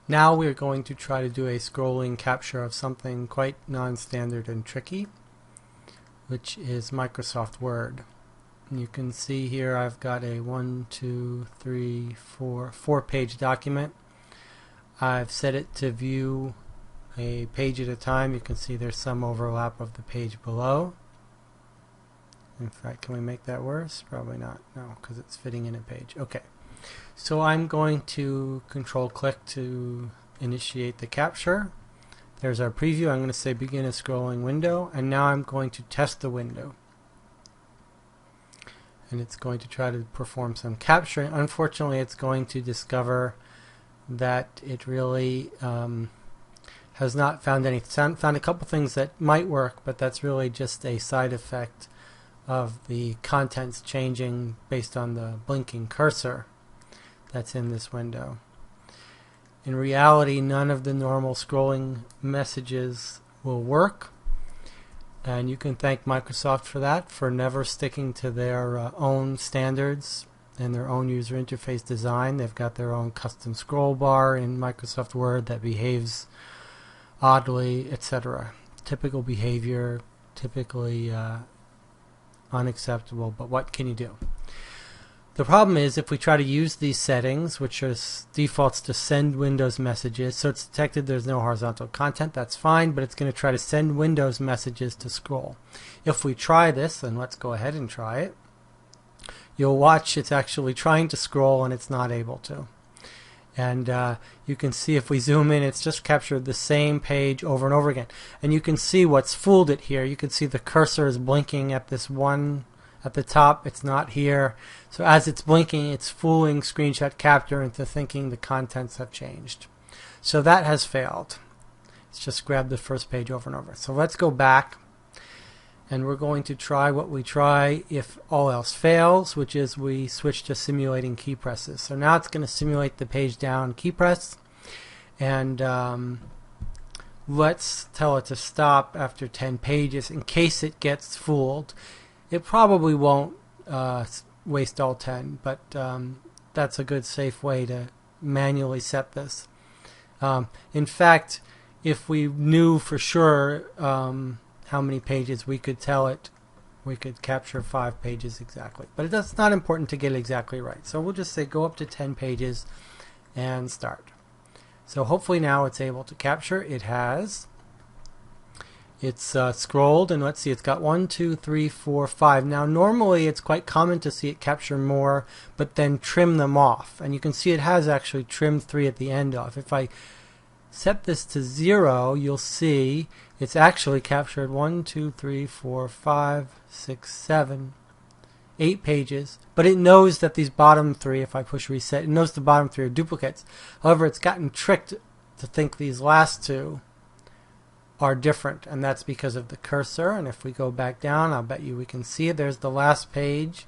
Now we're going to try to do a scrolling capture of something quite non-standard and tricky, which is Microsoft Word. And you can see here I've got a 4-page document. I've set it to view a page at a time. You can see there's some overlap of the page below. In fact, can we make that worse? Probably not. No, because it's fitting in a page. Okay. So I'm going to control click to initiate the capture. There's our preview. I'm going to say begin a scrolling window, and now I'm going to test the window. And it's going to try to perform some capturing. Unfortunately, it's going to discover that it really has not found anything. Found a couple things that might work, but that's really just a side effect of the contents changing based on the blinking cursor that's in this window. In reality, none of the normal scrolling messages will work, and you can thank Microsoft for that, for never sticking to their own standards and their own user interface design. They've got their own custom scroll bar in Microsoft Word that behaves oddly, etc. Typical behavior, typically unacceptable, but what can you do? The problem is if we try to use these settings, which are defaults to send Windows messages, so it's detected there's no horizontal content, that's fine, but it's going to try to send Windows messages to scroll. If we try this, and let's go ahead and try it, you'll watch it's actually trying to scroll and it's not able to. And you can see if we zoom in, it's just captured the same page over and over again. And you can see what's fooled it here. You can see the cursor is blinking at this one at the top. It's not here. So as it's blinking, it's fooling Screenshot Captor into thinking the contents have changed. So that has failed. It's just grabbed the first page over and over. So let's go back. And we're going to try what we try if all else fails, which is we switch to simulating key presses. So now it's going to simulate the page down key press, and let's tell it to stop after 10 pages in case it gets fooled. It probably won't waste all 10, but that's a good safe way to manually set this. In fact, if we knew for sure how many pages, we could tell it we could capture 5 pages exactly, but it's not important to get it exactly right. So we'll just say go up to 10 pages and start. So hopefully now it's able to capture. It has. It's scrolled, and let's see, it's got 1, 2, 3, 4, 5. Now normally it's quite common to see it capture more but then trim them off, and you can see it has actually trimmed 3 at the end off. If I set this to 0, you'll see it's actually captured 1, 2, 3, 4, 5, 6, 7, 8 pages, but it knows that these bottom 3, if I push reset, it knows the bottom 3 are duplicates. However, it's gotten tricked to think these last 2 are different, and that's because of the cursor. And if we go back down, I'll bet you we can see it. There's the last page.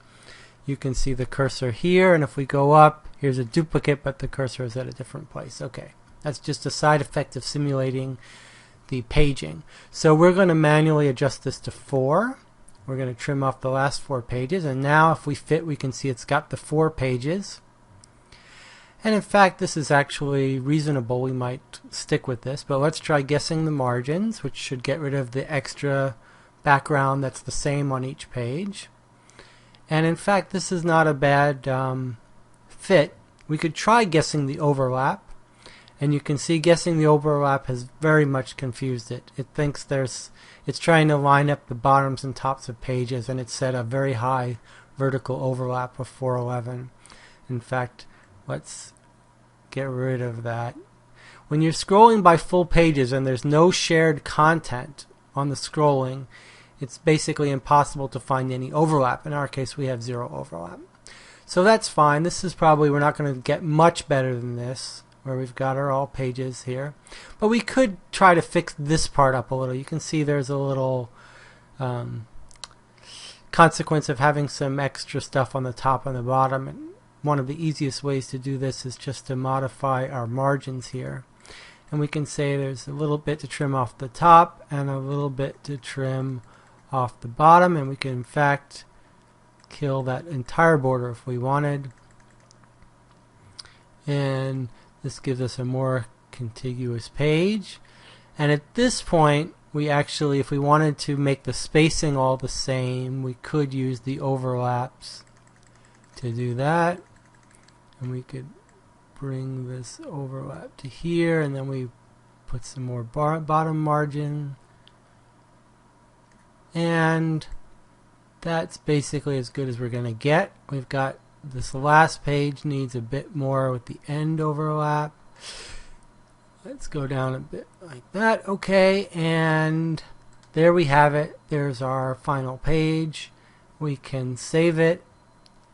You can see the cursor here, and if we go up, here's a duplicate, but the cursor is at a different place. Okay. That's just a side effect of simulating the paging. So we're going to manually adjust this to 4. We're going to trim off the last 4 pages, and now if we fit, we can see it's got the 4 pages. And in fact, this is actually reasonable. We might stick with this, but let's try guessing the margins, which should get rid of the extra background that's the same on each page. And in fact, this is not a bad fit. We could try guessing the overlap. And you can see guessing the overlap has very much confused it. It thinks it's trying to line up the bottoms and tops of pages, and it's set a very high vertical overlap of 411. In fact, let's get rid of that. When you're scrolling by full pages and there's no shared content on the scrolling, it's basically impossible to find any overlap. In our case, we have 0 overlap. So that's fine. This is probably, we're not going to get much better than this, where we've got our all pages here. But we could try to fix this part up a little. You can see there's a little consequence of having some extra stuff on the top and the bottom. And one of the easiest ways to do this is just to modify our margins here. And we can say there's a little bit to trim off the top and a little bit to trim off the bottom. And we can, in fact, kill that entire border if we wanted. And this gives us a more contiguous page. And at this point, we actually, if we wanted to make the spacing all the same, we could use the overlaps to do that. And we could bring this overlap to here, and then we put some more bottom margin. And that's basically as good as we're going to get. We've got this last page needs a bit more with the end overlap. Let's go down a bit like that. Okay, and there we have it. There's our final page. We can save it,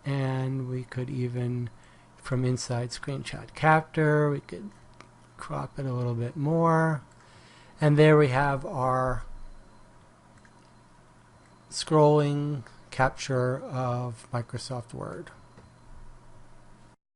and we could even, from inside Screenshot Captor, we could crop it a little bit more. And there we have our scrolling capture of Microsoft Word.